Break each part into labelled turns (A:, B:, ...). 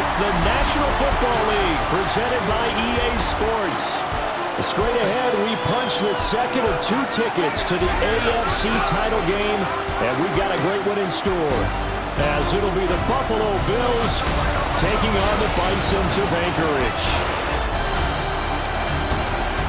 A: It's the National Football League presented by EA Sports. Straight ahead, we punch the second of 2 tickets to the AFC title game, and we've got a great one in store, as it'll be the Buffalo Bills taking on the Bisons of Anchorage.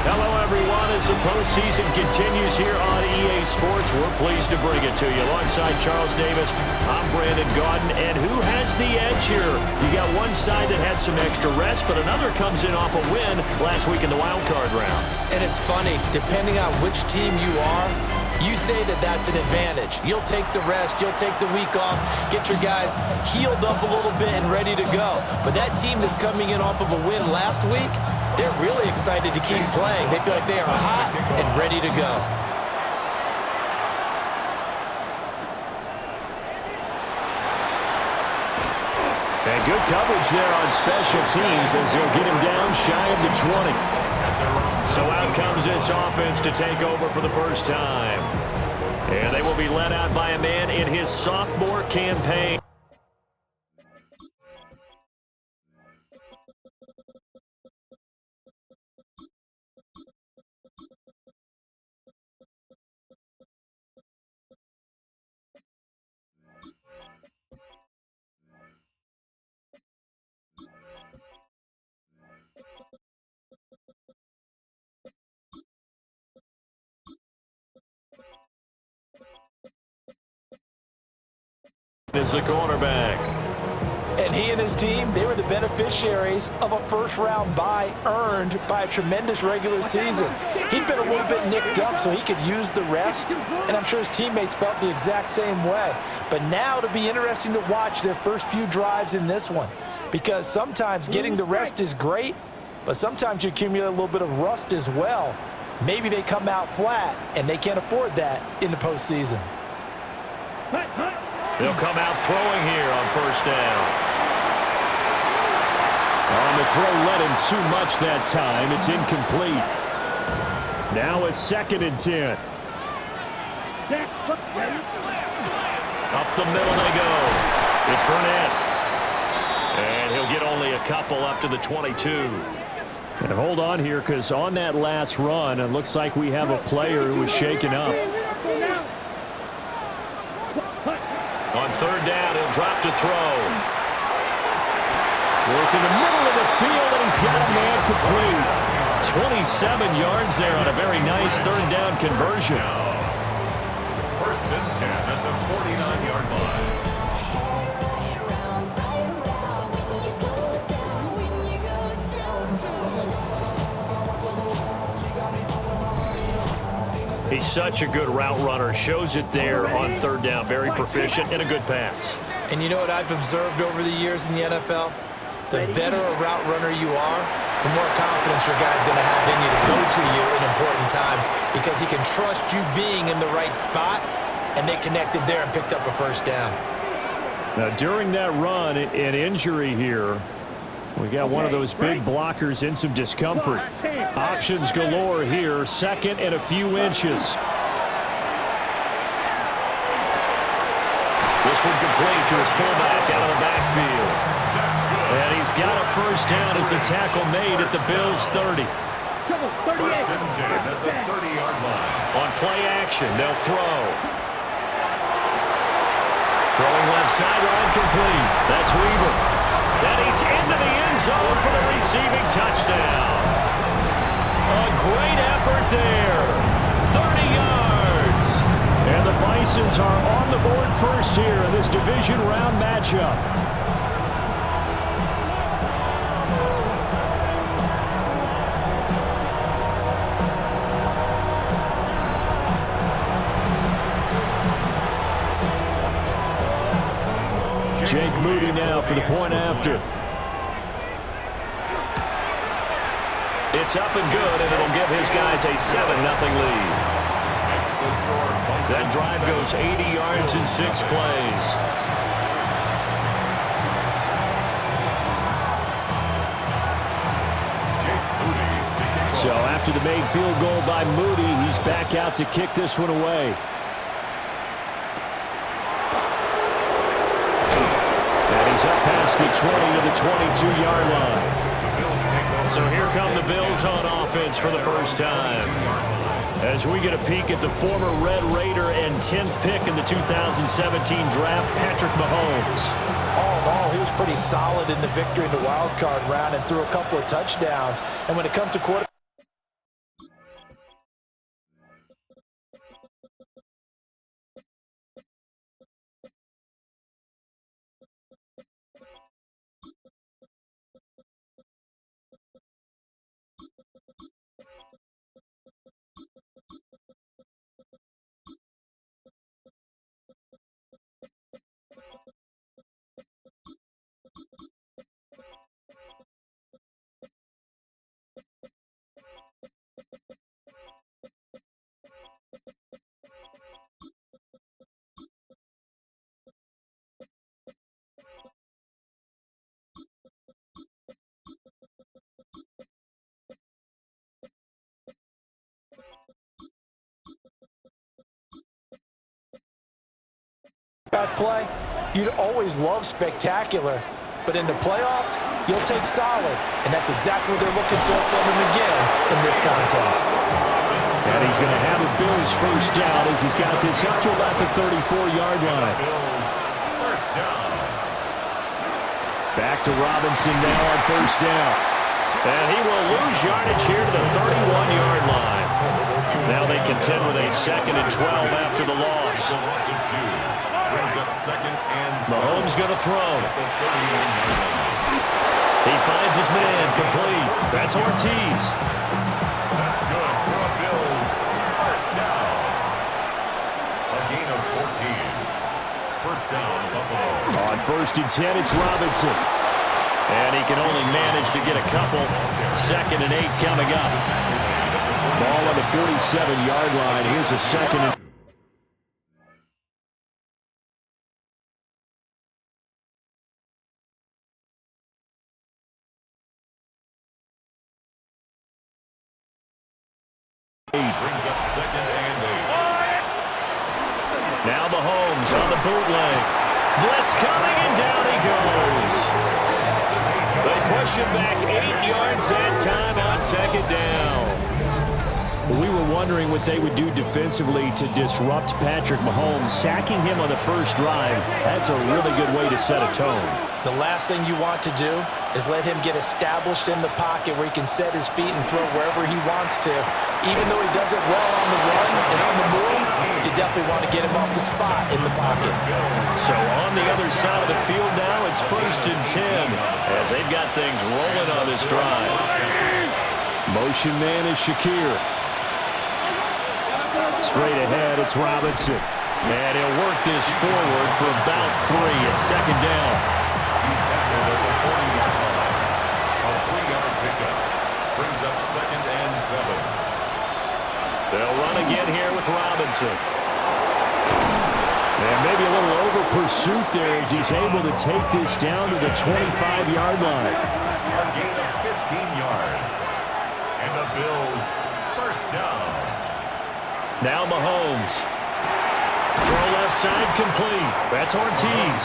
A: Hello, everyone. As the postseason continues here on EA Sports, we're pleased to bring it to you. Alongside Charles Davis, I'm Brandon Gaudin. And who has the edge here? You got one side that had some extra rest, but another comes in off a win last week in the wild card round.
B: And it's funny, depending on which team you are, you say that that's an advantage. You'll take the rest, you'll take the week off, get your guys healed up a little bit and ready to go. But that team that's coming in off of a win last week, they're really excited to keep playing. They feel like they are hot and ready to go.
A: And good coverage there on special teams as they'll get him down shy of the 20. So out comes this offense to take over for the first time. And they will be led out by a man in his sophomore campaign. Is the cornerback.
B: And he and his team, they were the beneficiaries of a first-round bye earned by a tremendous regular season. He'd been a little bit nicked up, so he could use the rest, and I'm sure his teammates felt the exact same way. But now it'll be interesting to watch their first few drives in this one, because sometimes getting the rest is great, but sometimes you accumulate a little bit of rust as well. Maybe they come out flat, and they can't afford that in the postseason.
A: They'll come out throwing here on first down. On the throw led him too much that time. It's incomplete. Now a 2nd and 10. Up the middle they go. It's Burnett. And he'll get only a couple up to the 22. And hold on here, because on that last run, it looks like we have a player who was shaken up. On third down, he'll drop to throw. Work in the middle of the field, and he's got a man complete. 27 yards there on a very nice third down conversion.
C: First and 10 at the 49-yard line.
A: He's such a good route runner. Shows it there on third down. Very proficient and a good pass.
B: And you know what I've observed over the years in the NFL? The better a route runner you are, the more confidence your guy's going to have in you to go to you in important times, because he can trust you being in the right spot, and they connected there and picked up a first down.
A: Now, during that run, an injury here. We got one of those big blockers in some discomfort. Options galore here. 2nd and a few inches. This one complete to his fullback out of the backfield. And he's got a first down as the tackle made at the Bills' 30.
C: First and 10 at the 30-yard line.
A: On play action, they'll throw. Throwing left sideline complete. That's Weaver. And he's into the end zone for the receiving touchdown. A great effort there. 30 yards. And the Bisons are on the board first here in this division round matchup. Jake Moody now for the point after. It's up and good, and it'll give his guys a 7-0 lead. That drive goes 80 yards in 6 plays. So after the made field goal by Moody, he's back out to kick this one away. And he's up past the 20 to the 22-yard line. So here come the Bills on offense for the first time. As we get a peek at the former Red Raider and 10th pick in the 2017 draft, Patrick Mahomes.
B: All in all, he was pretty solid in the victory in the wild card round and threw a couple of touchdowns. And when it comes to quarterback, play, you'd always love spectacular, but in the playoffs, you'll take solid, and that's exactly what they're looking for from him again in this contest.
A: And he's going to have the Bills first down as he's got this up to about the 34-yard line.
C: First down.
A: Back to Robinson now on first down. And he will lose yardage here to the 31-yard line. Now they contend with a 2nd and 12 after the loss.
C: Brings up 2nd and 12.
A: Mahomes going to throw. He finds his man complete. That's Ortiz.
C: That's good for the Bills. First down. A gain of 14. First down, Buffalo.
A: On 1st and 10, it's Robinson. And he can only manage to get a couple. 2nd and 8 coming up. Ball on the 47-yard line. Here's a 2nd and
C: Brings up 2nd and 8.
A: now Mahomes on the bootleg. Blitz coming, and down he goes. They push him back 8 yards that time on 2nd down. We were wondering what they would do defensively to disrupt Patrick Mahomes. Sacking him on the first drive, that's a really good way to set a tone.
B: The last thing you want to do is let him get established in the pocket where he can set his feet and throw wherever he wants to. Even though he does it well on the run and on the move, you definitely want to get him off the spot in the pocket.
A: So on the other side of the field now, it's 1st and 10 as they've got things rolling on this drive. Motion man is Shakir. Straight ahead, it's Robinson. And he'll work this forward for about 3 at 2nd down.
C: He's tackled at the 40-yard line. A 3-yard pickup. Brings up 2nd and 7.
A: They'll run again here with Robinson. And maybe a little over pursuit there as he's able to take this down to the 25-yard line.
C: A gain of 15 yards. And the Bills first down.
A: Now Mahomes. Throw left side complete. That's Ortiz.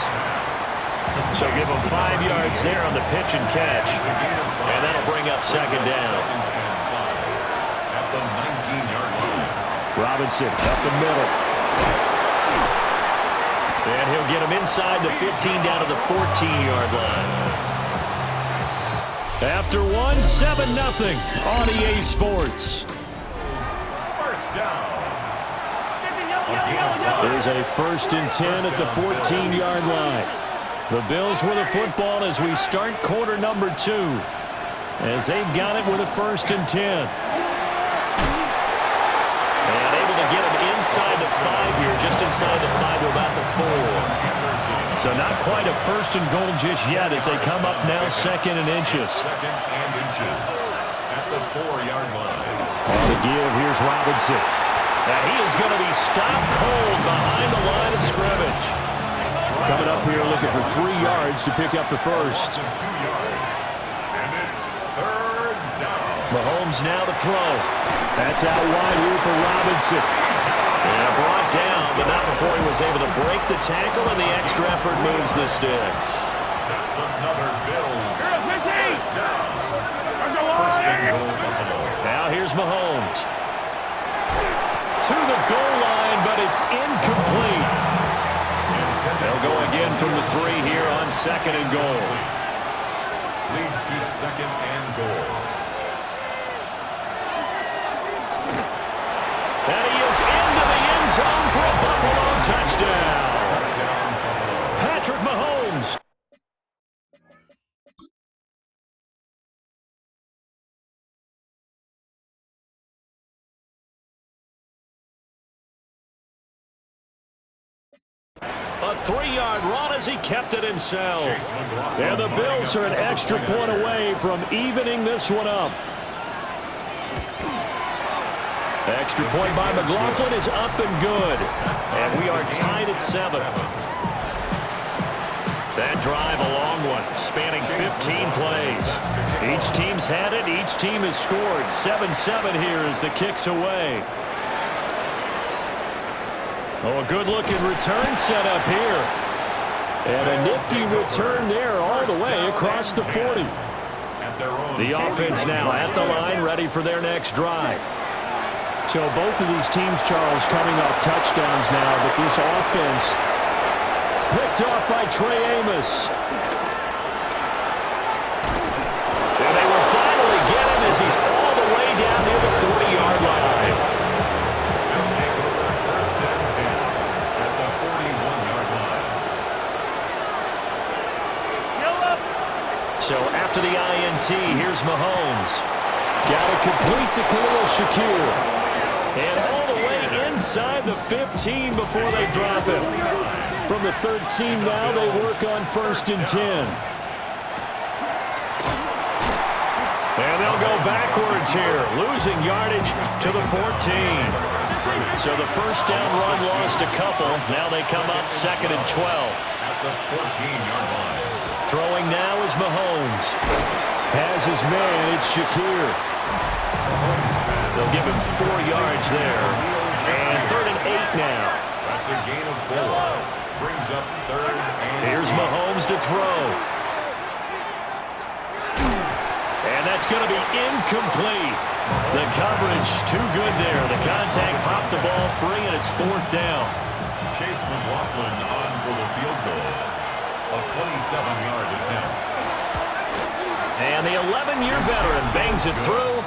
A: So give him 5 yards there on the pitch and catch. And that'll bring up 2nd down.
C: At the 19-yard line.
A: Robinson up the middle. And he'll get him inside the 15 down to the 14-yard line. After one, 7-0 on EA Sports.
C: First down.
A: There's a 1st and 10 at the 14-yard line. The Bills with the football as we start quarter number 2. As they've got it with a 1st and 10. And able to get him inside the 5 here, just inside the 5 to about the 4. So not quite a 1st and goal just yet as they come up now 2nd and inches.
C: 2nd and inches. At the 4-yard line.
A: On the give, here's Robinson. And he is going to be stopped cold behind the line of scrimmage. Coming up here looking for 3 yards to pick up the first.
C: 2 yards. And it's 3rd down.
A: Mahomes now to throw. That's out wide here for Robinson. And brought down, but not before he was able to break the tackle, and the extra effort moves the sticks.
C: That's another Bills. First down. First and goal, Buffalo.
A: Now here's Mahomes. To the goal line, but it's incomplete. They'll go again from the 3 here on second and goal.
C: Leads to second and goal.
A: And he is into the end zone for a Buffalo touchdown.
C: Touchdown, Buffalo.
A: Patrick Mahomes. A 3-yard run as he kept it himself. And the Bills are an extra point away from evening this one up. Extra point by McLaughlin is up and good. And we are tied at 7. That drive, a long one, spanning 15 plays. Each team's had it. Each team has scored. 7-7 here as the kick's away. Oh, a good-looking return set up here. And a nifty return there all the way across the 40. The offense now at the line, ready for their next drive.
D: So both of these teams, Charles, coming off touchdowns now, but this offense
A: picked off by Trey Amos. And they will finally get him as he's all the way down near the 40-yard line.
C: They'll take over first and 10 at the 41-yard line.
A: So after the INT, here's Mahomes. Got it complete to Khalil Shakir. And all the way inside the 15 before they drop him. From the 13 now, they work on first and 10. And they'll go backwards here, losing yardage to the 14. So the first down run lost a couple. Now they come up second and 12.
C: At the 14-yard line.
A: Throwing now is Mahomes. Has his man, it's Shakir. They'll give him 4 yards there. And third and 8 now.
C: That's a gain of 4. Brings up third and
A: Here's Mahomes to throw. And that's going to be incomplete. The coverage too good there. The contact popped the ball free, and it's fourth down.
C: Chase McLaughlin on for the field goal. A 27-yard attempt.
A: And the 11-year veteran bangs it through,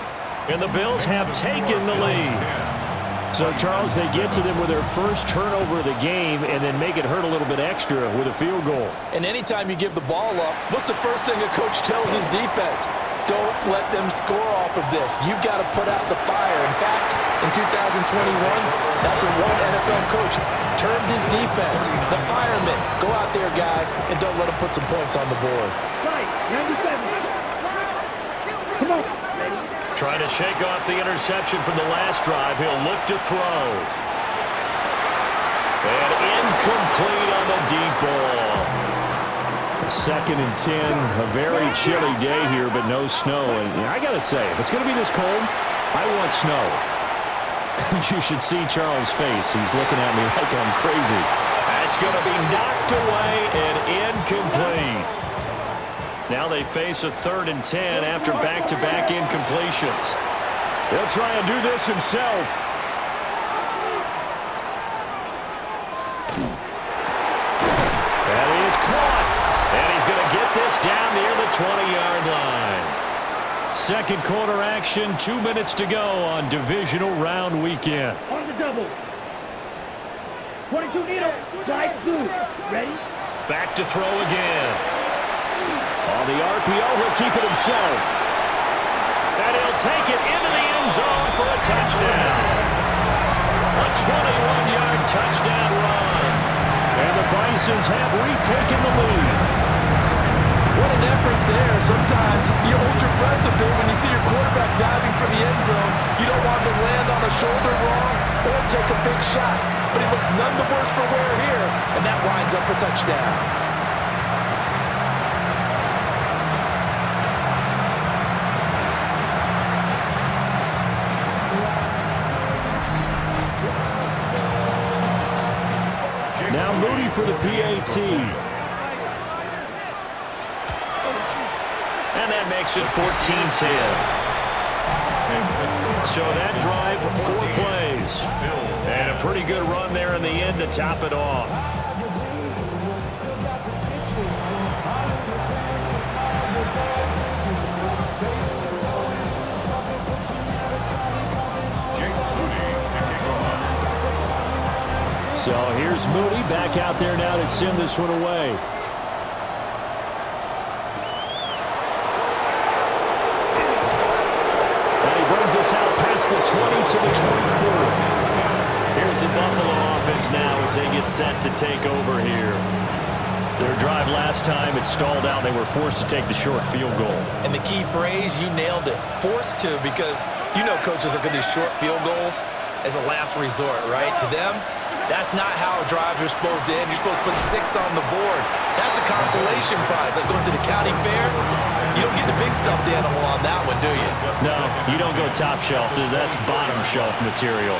A: and the Bills have taken the lead.
D: So, Charles, they get to them with their first turnover of the game and then make it hurt a little bit extra with a field goal.
B: And anytime you give the ball up, what's the first thing a coach tells his defense? Don't let them score off of this. You've got to put out the fire. In fact, in 2021, that's what one NFL coach termed his defense, the firemen. Go out there, guys, and don't let them put some points on the board.
E: Come on.
A: Trying to shake off the interception from the last drive. He'll look to throw. And incomplete on the deep ball.
D: Second and 10, a very chilly day here, but no snow. And I got to say, if it's going to be this cold, I want snow. You should see Charles' face. He's looking at me like I'm crazy.
A: That's going to be knocked away and incomplete. Now they face a third and 10 after back-to-back incompletions.
D: He'll try and do this himself.
A: That is caught. And he's going to get this down near the 20-yard line. Second quarter action, 2 minutes to go on divisional round weekend.
E: On the double. 22 needle. Drive through. Ready?
A: Back to throw again.
D: On the RPO, he'll keep it himself.
A: And he'll take it into the end zone for a touchdown. A 21-yard touchdown run.
D: And the Bisons have retaken the lead.
B: What an effort there. Sometimes you hold your breath a bit when you see your quarterback diving for the end zone. You don't want him to land on a shoulder wrong or take a big shot. But he looks none the worse for wear here, and that winds up a touchdown.
D: Now Moody for the PAT.
A: that makes it 14-10. So that drive, 4 plays. And a pretty good run there in the end to top it off.
D: So here's Moody back out there now to send this one away. And he brings us out past the 20 to the 24.
A: Here's the Buffalo offense now as they get set to take over here. Their drive last time, it stalled out. They were forced to take the short field goal.
B: And the key phrase, you nailed it, forced to, because you know coaches look at these short field goals as a last resort, right? To them, that's not how drives are supposed to end. You're supposed to put 6 on the board. That's a consolation prize. Like going to the county fair, you don't get the big stuffed animal on that one, do you?
A: No, you don't go top shelf. That's bottom shelf material.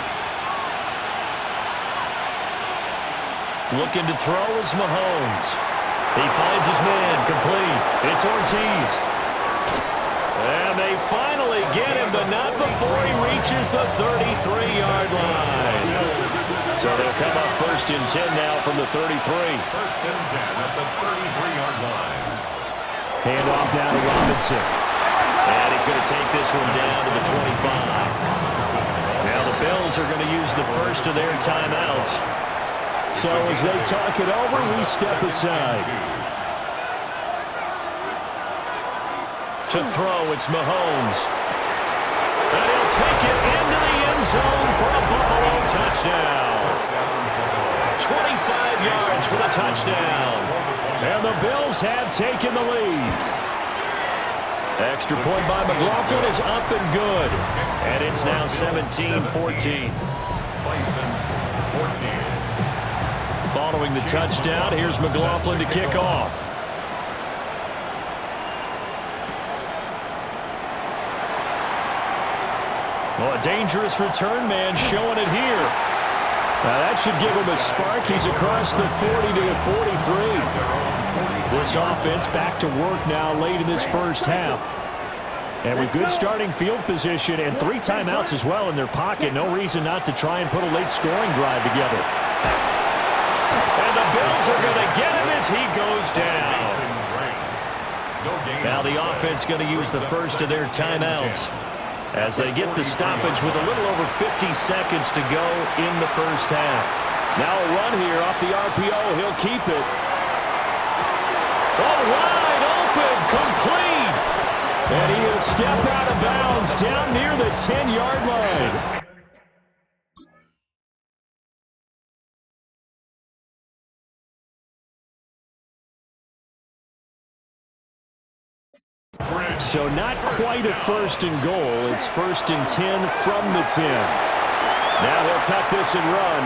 A: Looking to throw is Mahomes. He finds his man, complete. It's Ortiz. And they finally get him, but not before he reaches the 33-yard line. So they'll come up 1st and 10 now from the 33.
C: 1st and 10 at the 33-yard line.
D: Hand off now to Robinson.
A: And he's going to take this one down to the 25. Now the Bills are going to use the first of their timeouts.
D: So as they talk it over, we step aside.
A: To throw, it's Mahomes. And he'll take it into the end zone for a Buffalo touchdown. 25 yards for the touchdown.
D: And the Bills have taken the lead.
A: Extra point by McLaughlin is up and good. And it's now 17-14. Following the touchdown, here's McLaughlin to kick off. Well, a dangerous return man showing it here.
D: Now that should give him a spark. He's across the 40 to the 43. This offense back to work now late in this first half. And with good starting field position and 3 timeouts as well in their pocket, no reason not to try and put a late scoring drive together.
A: And the Bills are going to get him as he goes down. Now the offense going to use the first of their timeouts as they get the stoppage with a little over 50 seconds to go in the first half.
D: Now a run here off the RPO. He'll keep it.
A: Oh, wide open, complete.
D: And he will step out of bounds down near the 10-yard line. So not quite a 1st and goal. It's 1st and 10 from the 10. Now he'll tuck this and run.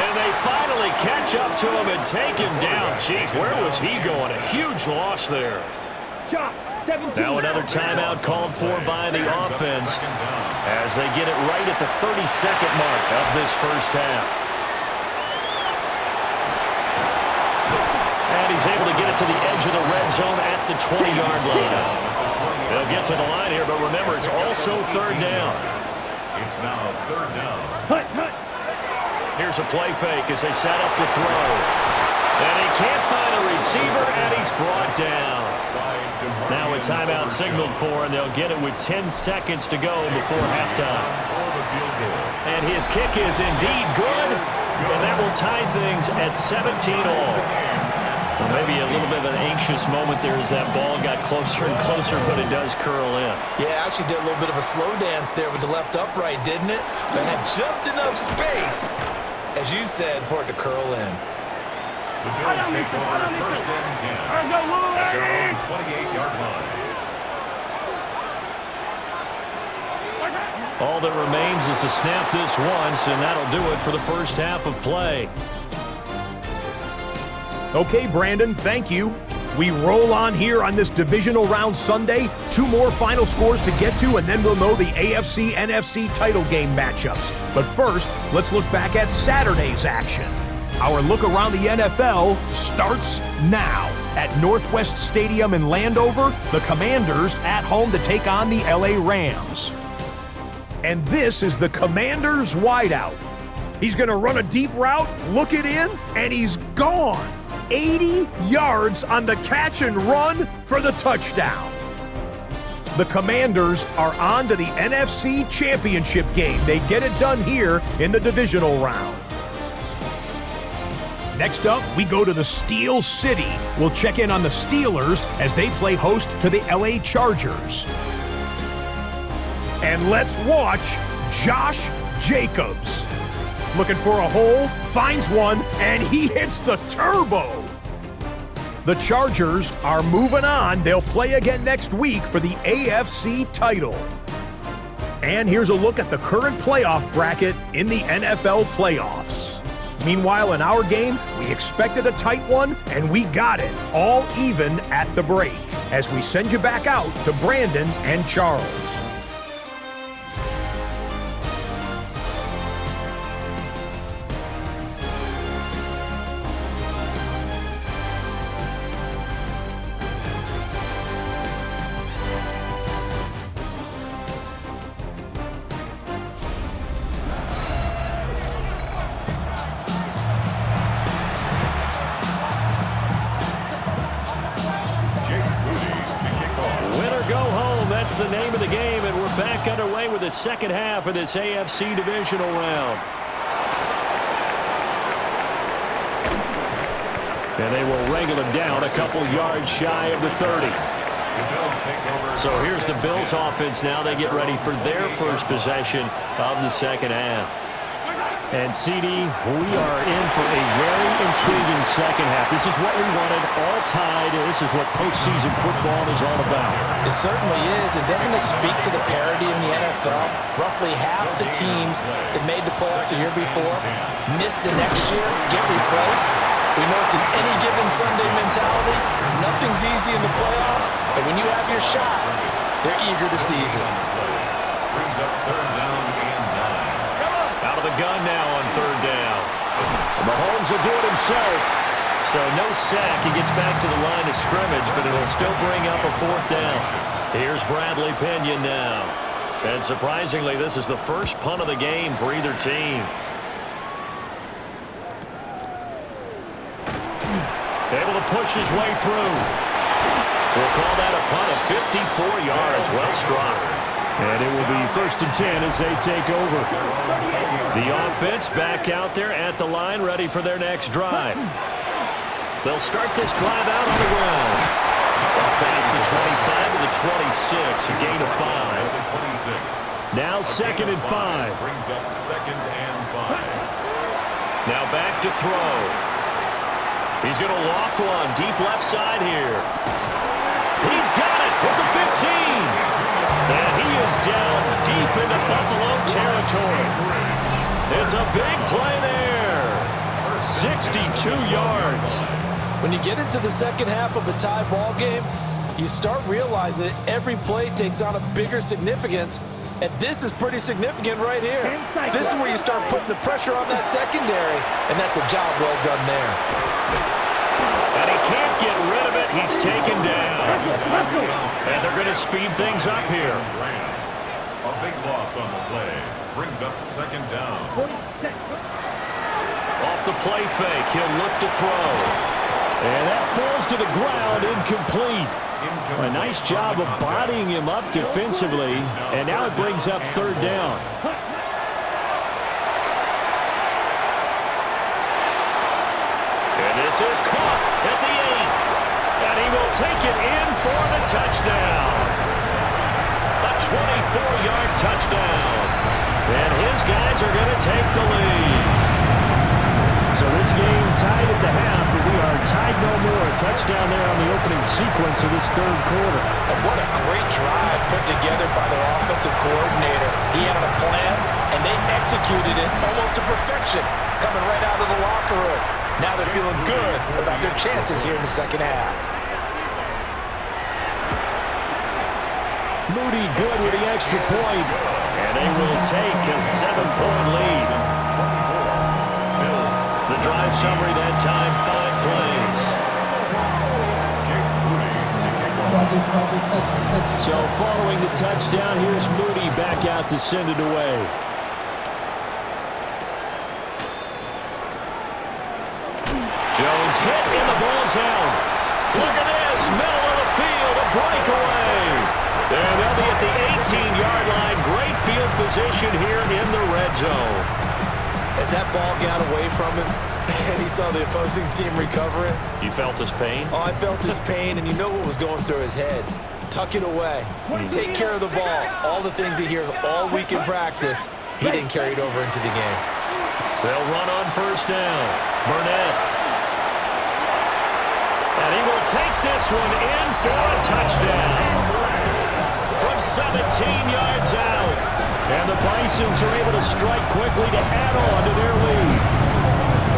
A: And they finally catch up to him and take him down. Jeez, where was he going? A huge loss there. Now another timeout called for by the offense as they get it right at the 32nd mark of this first half. And he's able to get it to the edge of the red zone at the 20-yard line. They'll get to the line here, but remember, it's also 3rd down.
C: It's now 3rd down.
A: Here's a play fake as they set up to throw. And he can't find a receiver, and he's brought down. Now a timeout signaled for, and they'll get it with 10 seconds to go before halftime. And his kick is indeed good, and that will tie things at 17-all. Well, maybe a little bit of an anxious moment there as that ball got closer and closer, but it does curl in.
B: Yeah, actually did a little bit of a slow dance there with the left upright, didn't it? But had just enough space, as you said, for it to curl in.
C: The Bills take over 1st and 10 at their own 28-yard line.
A: All that remains is to snap this once, and that'll do it for the first half of play.
F: Okay, Brandon, thank you. We roll on here on this divisional round Sunday. 2 more final scores to get to, and then we'll know the AFC-NFC title game matchups. But first, let's look back at Saturday's action. Our look around the NFL starts now. At Northwest Stadium in Landover, the Commanders at home to take on the LA Rams. And this is the Commanders wideout. He's going to run a deep route, look it in, and he's gone. 80 yards on the catch and run for the touchdown. The Commanders are on to the NFC Championship game. They get it done here in the divisional round. Next up, we go to the Steel City. We'll check in on the Steelers as they play host to the LA Chargers. And let's watch Josh Jacobs. Looking for a hole, finds one, and he hits the turbo. The Chargers are moving on. They'll play again next week for the AFC title. And here's a look at the current playoff bracket in the NFL playoffs. Meanwhile, in our game, we expected a tight one, and we got it, all even at the break, as we send you back out to Brandon and Charles.
A: That's the name of the game, and we're back underway with the second half of this AFC divisional round. And they will wrangle him down a couple yards shy of the 30. So here's the Bills offense now. They get ready for their first possession of the second half. And CD, we are in for a very intriguing second half. This is what we wanted, all tied. This is what postseason football is all about.
B: It certainly is. And doesn't it speak to the parity in the NFL? Roughly half the teams that made the playoffs the year before miss the next year, get replaced. We know it's an any given Sunday mentality. Nothing's easy in the playoffs, but when you have your shot, they're eager to seize it.
C: Brings up third down and 9.
A: Out of the gun now on third down. Mahomes will do it himself. So no sack. He gets back to the line of scrimmage, but it'll still bring up a fourth down. Here's Bradley Pinion now. And surprisingly, this is the first punt of the game for either team. Able to push his way through. We'll call that a punt of 54 yards. Well struck.
D: And it will be 1st and 10 as they take over.
A: The offense back out there at the line, ready for their next drive. They'll start this drive out on the ground. Past the 25 to the 26, a gain of 5. Now 2nd and 5.
C: Brings up 2nd and 5.
A: Now back to throw. He's going to loft one deep left side here. He's got it with the 15. And he is down deep into Buffalo territory. It's a big play there. 62 yards.
B: When you get into the second half of a tie ball game, you start realizing that every play takes on a bigger significance. And this is pretty significant right here. This is where you start putting the pressure on that secondary. And that's a job well done there.
A: And he can't get rid of it. He's taken down. And they're going to speed things up here.
C: A big loss on the play. Brings up 2nd down.
A: Off the play fake, he'll look to throw. And that falls to the ground, incomplete. A nice job of bodying him up defensively. And now it brings up 3rd down. And this is caught at the 8. And he will take it in for the touchdown. A 24-yard touchdown. And his guys are going to take the lead.
D: So this game tied at the half, but we are tied no more. A touchdown there on the opening sequence of this 3rd quarter.
B: And what a great drive put together by their offensive coordinator. He had a plan, and they executed it almost to perfection, coming right out of the locker room. Now they're feeling good about their chances here in the second half.
A: Moody good with the extra point. And they will take a 7-point lead. The drive summary that time, 5 plays.
D: So following the touchdown, here's Moody back out to send it away.
A: Jones hit and the ball's out. Look at this, middle of the field, a breakaway. And they'll be at the 18-yard line. Great field position here in the red zone.
B: As that ball got away from him and he saw the opposing team recover it.
A: You felt his pain?
B: Oh, I felt his pain, and you know what was going through his head. Tuck it away. Take care of the ball. All the things he hears all week in practice, he didn't carry it over into the game.
A: They'll run on first down. Burnett. And he will take this one in for a touchdown. From 17 yards out. And the Bisons are able to strike quickly to add on to their lead.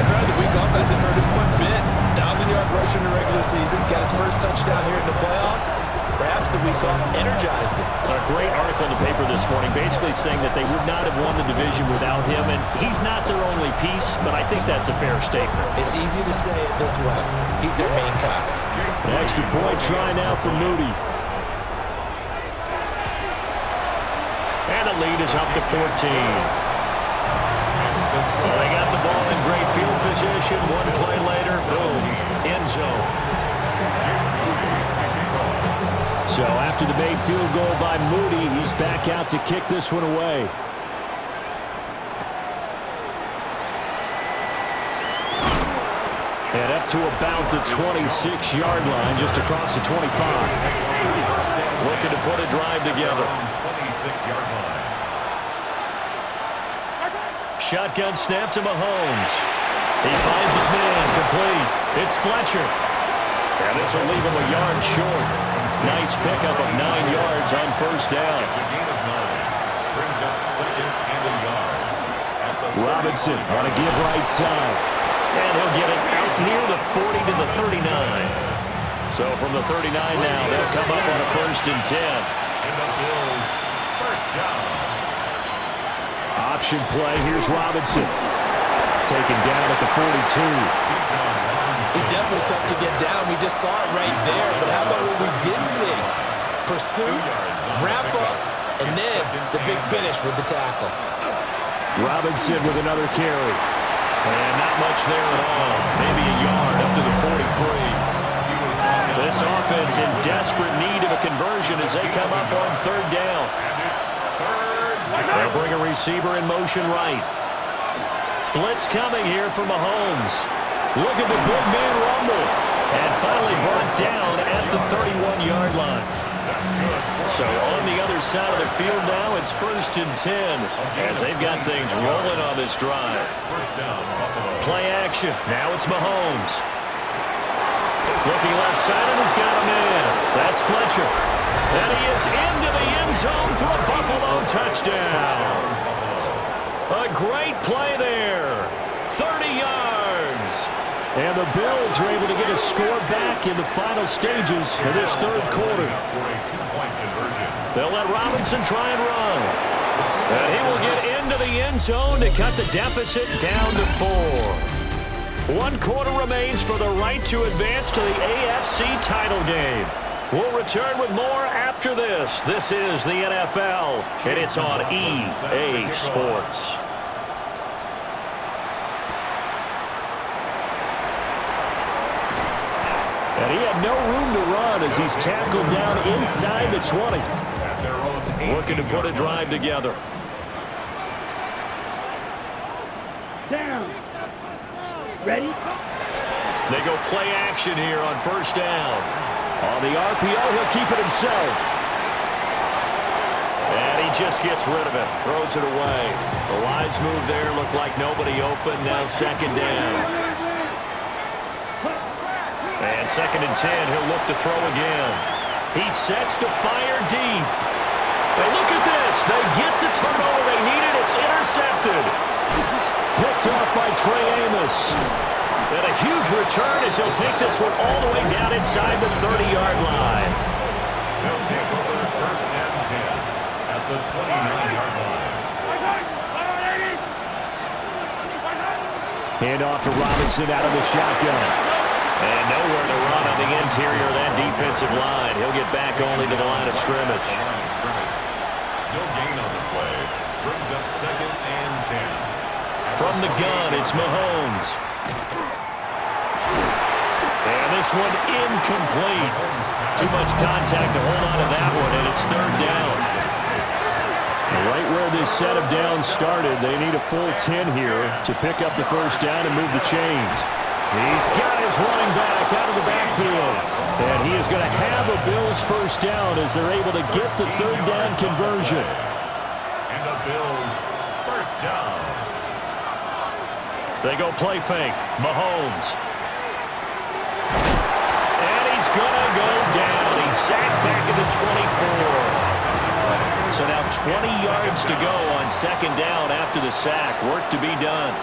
B: Apparently the week off hasn't hurt him one bit. 1,000-yard rusher in the regular season. Got his first touchdown here in the playoffs. Perhaps the week off energized him.
A: A great article in the paper this morning basically saying that they would not have won the division without him. And he's not their only piece, but I think that's a fair statement.
B: It's easy to say it this way. He's their main guy.
D: An extra point try now for Moody.
A: And the lead is up to 14. Well, they got the ball in great field position. One play later, boom, end zone.
D: So after the made field goal by Moody, he's back out to kick this one away. And up to about the 26-yard line, just across the 25.
A: Looking to put a drive together.
C: 26-yard line.
A: Shotgun snap to Mahomes. He finds his man, complete. It's Fletcher. And this will leave him a yard short. Nice pickup of 9 yards on first down.
C: It's a gain of 9. Brings up second and a yard.
D: Robinson on a give right side.
A: And he'll get it out near the 40 to the 39. So from the 39 now, they'll come up on a 1st and 10.
C: And the Bills, first down.
D: Option play, here's Robinson. Taken down at the 42.
B: He's definitely tough to get down. We just saw it right there. But how about what we did see? Pursuit, wrap up, and then the big finish with the tackle.
D: Robinson with another carry.
A: And not much there at all. Maybe a yard up to the 43. This offense in desperate need of a conversion as they come up on 3rd down. They'll bring a receiver in motion right. Blitz coming here for Mahomes. Look at the big man rumble. And finally brought down at the 31-yard line. So on the other side of the field now, it's 1st and 10 as they've got things rolling on this drive. Play action. Now it's Mahomes. Looking left side, and he's got a man. That's Fletcher. And he is into the end zone for a Buffalo touchdown. A great play there. 30 yards.
D: And the Bills are able to get a score back in the final stages of this 3rd quarter.
A: They'll let Robinson try and run. And he will get into the end zone to cut the deficit down to 4. 1 quarter remains for the right to advance to the AFC title game. We'll return with more after this. This is the NFL, and it's on EA Sports.
D: And he had no room to run as he's tackled down inside the 20.
A: Looking to put a drive together.
E: Down. Ready?
A: They go play action here on first down.
D: On the RPO, he'll keep it himself.
A: And he just gets rid of it. Throws it away. The wise move there looked like nobody open. Now 2nd down. And 2nd and 10, he'll look to throw again. He sets to fire deep. And look at this. They get the turnover they needed. It's intercepted.
D: Picked up by Trey Amos.
A: And a huge return as he'll take this one all the way down inside the 30-yard line.
C: They'll take over 1st and 10 at the 29-yard line.
D: Hand off to Robinson out of the shotgun.
A: And nowhere to run on the interior of that defensive line. He'll get back only to the line of scrimmage.
C: No gain on the play. Brings up 2nd and 10.
A: From the gun, it's Mahomes. And this one incomplete. Too much contact to hold on to that one, and it's 3rd down.
D: Right where this set of downs started, they need a full 10 here to pick up the 1st down and move the chains. He's got his running back out of the backfield. And he is going to have a Bills 1st down as they're able to get the 3rd down conversion.
C: And the Bills 1st down.
A: They go play fake. Mahomes. And he's going to go down. He's sacked back at the 24. So now 20 yards to go on 2nd down after the sack. Work to be done.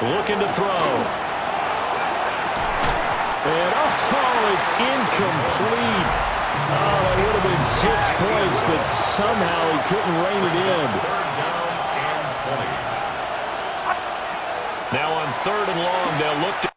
A: Looking to throw.
D: And, it's incomplete. Oh, that would have been 6 points, but somehow he couldn't rein it in.
C: 3rd down and 20.
A: Now on 3rd and long, they'll look to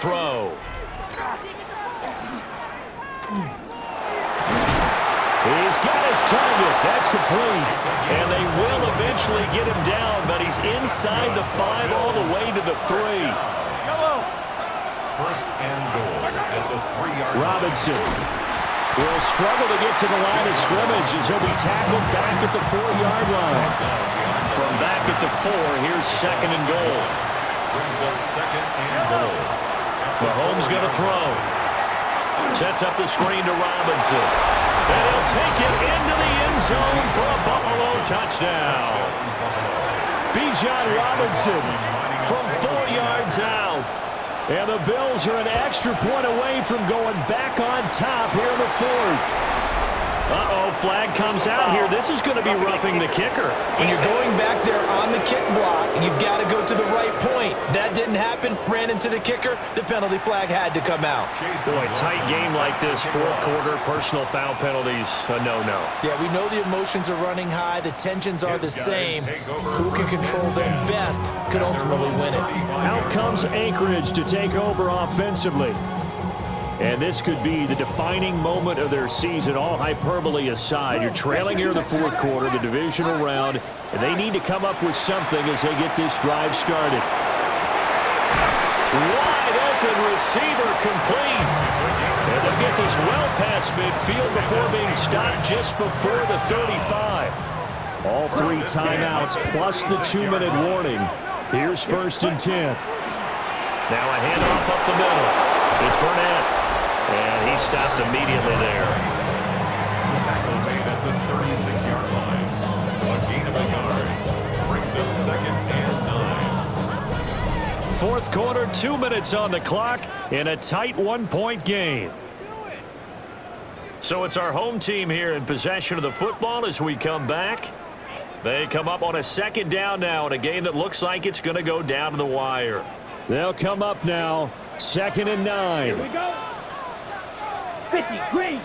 A: throw.
D: He's got his target. That's complete.
A: And they will eventually get him down, but he's inside the 5 all the way to the 3.
C: 1st and goal at the 3-yard line.
D: Robinson will struggle to get to the line of scrimmage as he'll be tackled back at the 4-yard line.
A: From back at the 4, here's 2nd and goal.
C: Brings up 2nd and goal.
A: Mahomes going to throw. Sets up the screen to Robinson. And he'll take it into the end zone for a Buffalo touchdown.
D: Bijan Robinson from 4 yards out. And the Bills are an extra point away from going back on top here in the 4th.
A: Uh-oh, flag comes out here. This is going to be roughing the kicker.
B: When you're going back there on the kick block, you've got to go to the right point. That didn't happen. Ran into the kicker. The penalty flag had to come out.
A: Boy, tight game like this, 4th quarter, personal foul penalties, a no-no.
B: Yeah, we know the emotions are running high. The tensions are the same. Who can control them best could ultimately win it.
D: Out comes Anchorage to take over offensively. And this could be the defining moment of their season, all hyperbole aside. You're trailing here in the 4th quarter, the divisional round, and they need to come up with something as they get this drive started.
A: Wide open receiver complete. And they'll get this well past midfield before being stopped just before the 35.
D: All 3 timeouts plus the 2-minute warning. Here's 1st and 10.
A: Now a handoff up the middle. It's Burnett. And he stopped immediately there.
C: Tackle made at the 36-yard line. A gain of a yard. Brings up 2nd and 9.
A: 4th quarter, 2 minutes on the clock in a tight 1-point game. So it's our home team here in possession of the football as we come back. They come up on a 2nd down now in a game that looks like it's going to go down to the wire.
D: They'll come up now, 2nd and 9.
E: Here we go. 50, green.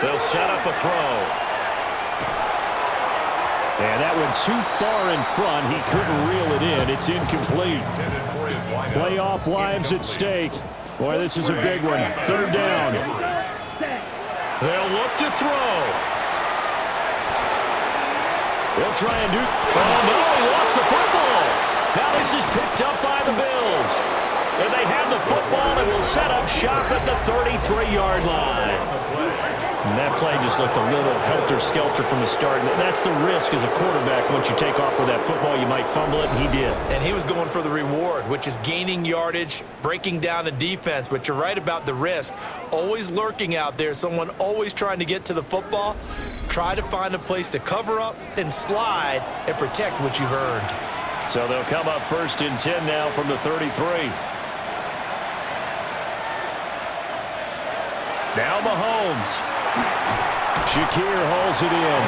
A: They'll set up a throw.
D: And that one too far in front. He couldn't reel it in. It's incomplete. Playoff lives at stake. Boy, this is a big one. 3rd down.
A: They'll look to throw.
D: They'll try and do...
A: Oh, no, he lost the football. Now this is picked up by the Bills. And they have the football and will set up shop at the 33-yard line.
D: And that play just looked a little helter-skelter from the start. And that's the risk as a quarterback. Once you take off with that football, you might fumble it, and he did.
B: And he was going for the reward, which is gaining yardage, breaking down a defense. But you're right about the risk. Always lurking out there, someone always trying to get to the football. Try to find a place to cover up and slide and protect what you've earned.
A: So they'll come up 1st and 10 now from the 33. Now Mahomes. Shakir holds it in.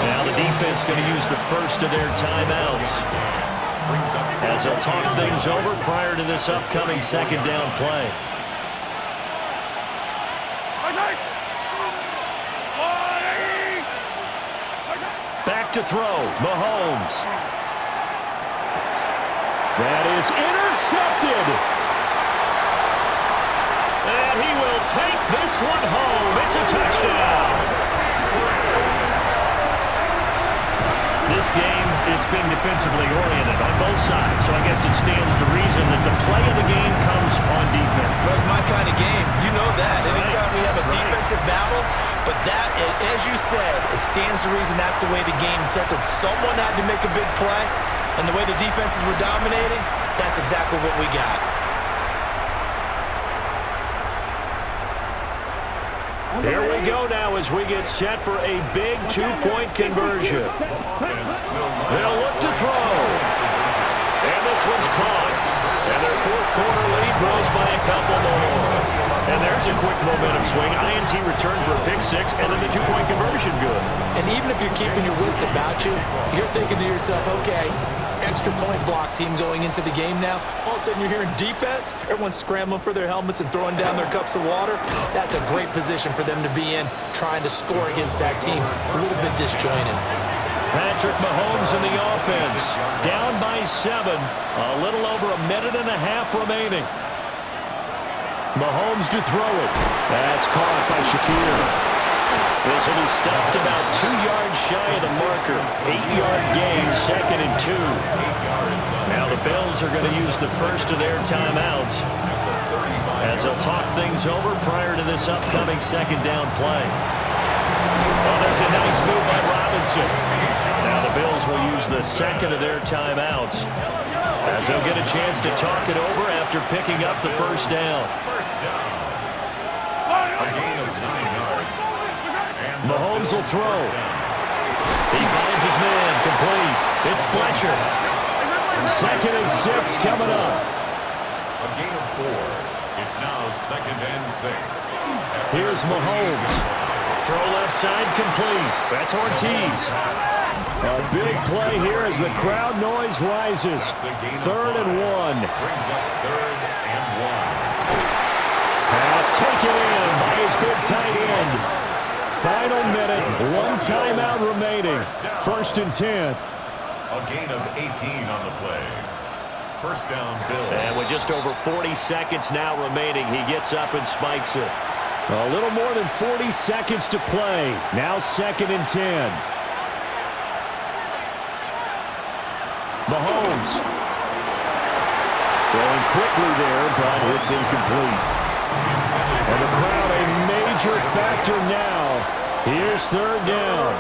A: Now the defense going to use the first of their timeouts as they'll talk things over prior to this upcoming 2nd down play. Back to throw, Mahomes. That is intercepted. And he will take this one home. It's a touchdown. This game, it's been defensively oriented on both sides, so I guess it stands to reason that the play of the game comes on defense.
B: That's my kind of game. You know that. Anytime we have a defensive battle, but that, as you said, it stands to reason that's the way the game tilted. Someone had to make a big play, and the way the defenses were dominating, that's exactly what we got.
A: Here we go now as we get set for a big 2-point conversion. They'll look to throw. And this one's caught. And their 4th quarter lead grows by a couple more. And there's a quick momentum swing. INT return for a pick 6, and then the 2-point conversion good.
B: And even if you're keeping your wits about you, you're thinking to yourself, okay, extra point block team going into the game now. All of a sudden you're hearing defense. Everyone's scrambling for their helmets and throwing down their cups of water. That's a great position for them to be in, trying to score against that team. A little bit disjointed.
A: Patrick Mahomes in the offense. Down by 7. A little over a minute and a half remaining. Mahomes to throw it. That's caught by Shakir. This one is stopped about 2 yards shy of the marker. 8-yard gain, 2nd and 2. Now the Bills are going to use the first of their timeouts as they'll talk things over prior to this upcoming 2nd down play. Oh, there's a nice move by Robinson. Now the Bills will use the 2nd of their timeouts as they'll get a chance to talk it over after picking up the 1st down.
C: A gain of 9 yards.
A: Mahomes will throw. He finds his man, complete. It's Fletcher. 2nd and 6 coming up.
C: A gain of 4. It's now 2nd and 6.
A: Here's Mahomes. Throw left side, complete. That's Ortiz.
D: A big play here as the crowd noise rises. 3rd and 1.
C: Brings up 3rd and 1.
D: Pass taken in by his big tight end. Final minute, 1 timeout remaining. 1st and 10.
C: A gain of 18 on the play. 1st down, Bills.
A: And with just over 40 seconds now remaining, he gets up and spikes it.
D: A little more than 40 seconds to play. Now 2nd and 10. Mahomes. Throwing quickly there, but it's incomplete. And the crowd a major factor now. Here's 3rd down.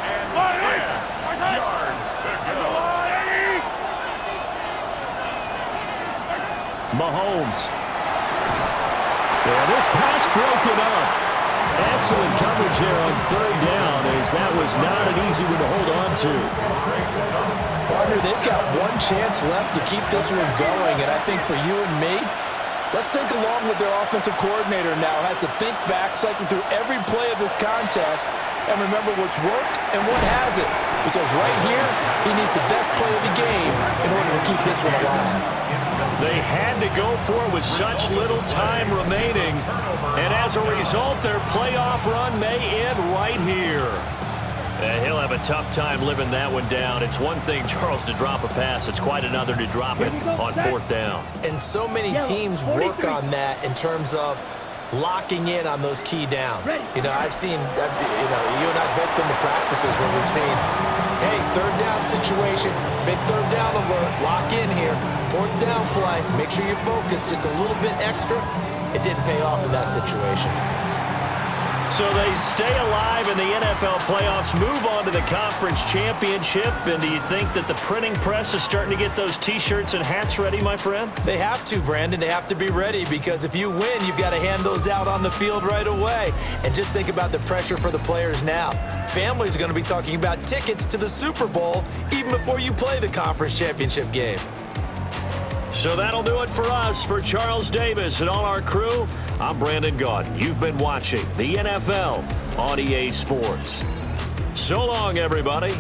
C: And 10 yards to go.
D: Mahomes. And this pass broken up. Excellent coverage there on 3rd down, as that was not an easy one to hold on to.
B: Partner, they've got 1 chance left to keep this one going, and I think for you and me, let's think along with their offensive coordinator now. Has to think back, cycle through every play of this contest, and remember what's worked and what hasn't. Because right here, he needs the best play of the game in order to keep this one alive.
A: They had to go for it with such little time remaining. And as a result, their playoff run may end right here. And he'll have a tough time living that one down. It's one thing, Charles, to drop a pass. It's quite another to drop it on 4th down.
B: And so many teams work on that in terms of locking in on those key downs. You know, I've seen, you and I both been to practices where we've seen, hey, 3rd down situation, big 3rd down alert, lock in here, 4th down play, make sure you're focused just a little bit extra. It didn't pay off in that situation.
A: So they stay alive in the NFL playoffs, move on to the conference championship. And do you think that the printing press is starting to get those T-shirts and hats ready, my friend?
B: They have to, Brandon. They have to be ready because if you win, you've got to hand those out on the field right away. And just think about the pressure for the players now. Families are going to be talking about tickets to the Super Bowl even before you play the conference championship game.
A: So that'll do it for us. For Charles Davis and all our crew, I'm Brandon Gaudin. You've been watching the NFL on EA Sports. So long, everybody.